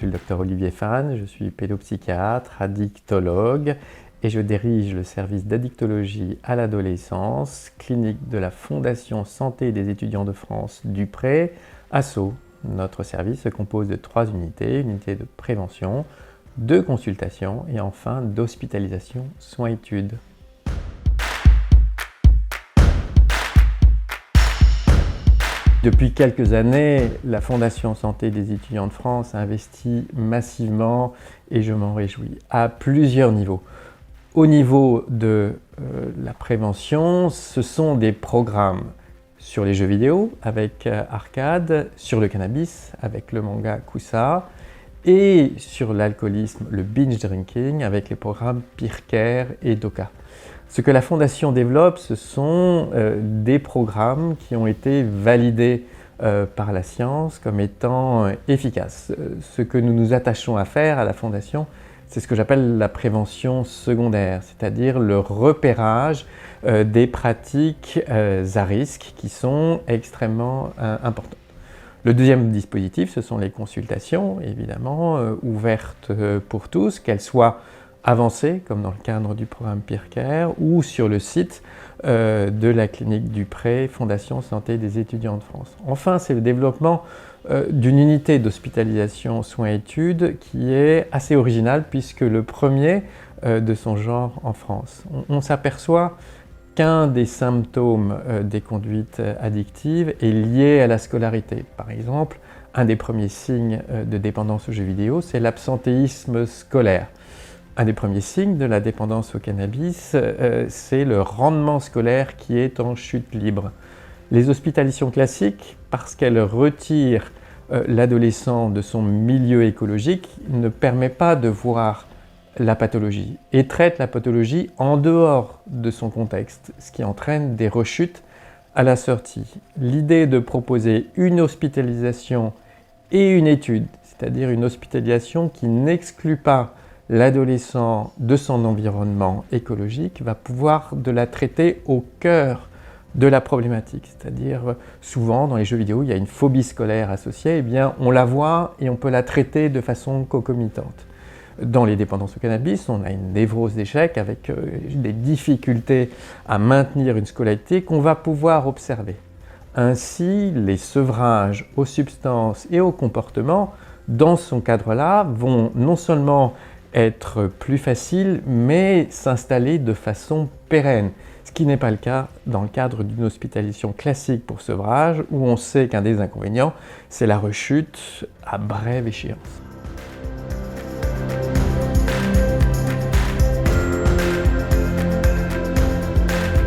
suis le docteur Olivier Fan, je suis pédopsychiatre, addictologue et je dirige le service d'addictologie à l'adolescence, clinique de la Fondation Santé des étudiants de France Dupré, ASSO. Notre service se compose de 3 unités, une unité de prévention, de consultation et enfin d'hospitalisation soins-études. Depuis quelques années, la Fondation Santé des étudiants de France investit massivement et je m'en réjouis, à plusieurs niveaux. Au niveau de la prévention, ce sont des programmes sur les jeux vidéo avec Arcade, sur le cannabis avec le manga Kusa et sur l'alcoolisme, le binge drinking avec les programmes PeerCare et Doka. Ce que la Fondation développe, ce sont des programmes qui ont été validés par la science comme étant efficaces. Ce que nous nous attachons à faire à la Fondation, c'est ce que j'appelle la prévention secondaire, c'est-à-dire le repérage des pratiques à risque qui sont extrêmement importantes. Le deuxième dispositif, ce sont les consultations, évidemment, ouvertes pour tous, qu'elles soient avancées, comme dans le cadre du programme PeerCare, ou sur le site de la clinique Dupré, Fondation Santé des étudiants de France. Enfin, c'est le développement d'une unité d'hospitalisation soins-études qui est assez originale puisque le premier de son genre en France. On s'aperçoit qu'un des symptômes des conduites addictives est lié à la scolarité. Par exemple, un des premiers signes de dépendance aux jeux vidéo, c'est l'absentéisme scolaire. Un des premiers signes de la dépendance au cannabis, c'est le rendement scolaire qui est en chute libre. Les hospitalisations classiques, parce qu'elles retirent l'adolescent de son milieu écologique, ne permettent pas de voir la pathologie et traitent la pathologie en dehors de son contexte, ce qui entraîne des rechutes à la sortie. L'idée de proposer une hospitalisation et une étude, c'est-à-dire une hospitalisation qui n'exclut pas l'adolescent de son environnement écologique, va pouvoir de la traiter au cœur de la problématique. C'est-à-dire, souvent dans les jeux vidéo, il y a une phobie scolaire associée, eh bien on la voit et on peut la traiter de façon concomitante. Dans les dépendances au cannabis, on a une névrose d'échec avec des difficultés à maintenir une scolarité qu'on va pouvoir observer. Ainsi, les sevrages aux substances et aux comportements, dans ce cadre-là, vont non seulement être plus faciles, mais s'installer de façon pérenne. Ce qui n'est pas le cas dans le cadre d'une hospitalisation classique pour sevrage, où on sait qu'un des inconvénients, c'est la rechute à brève échéance.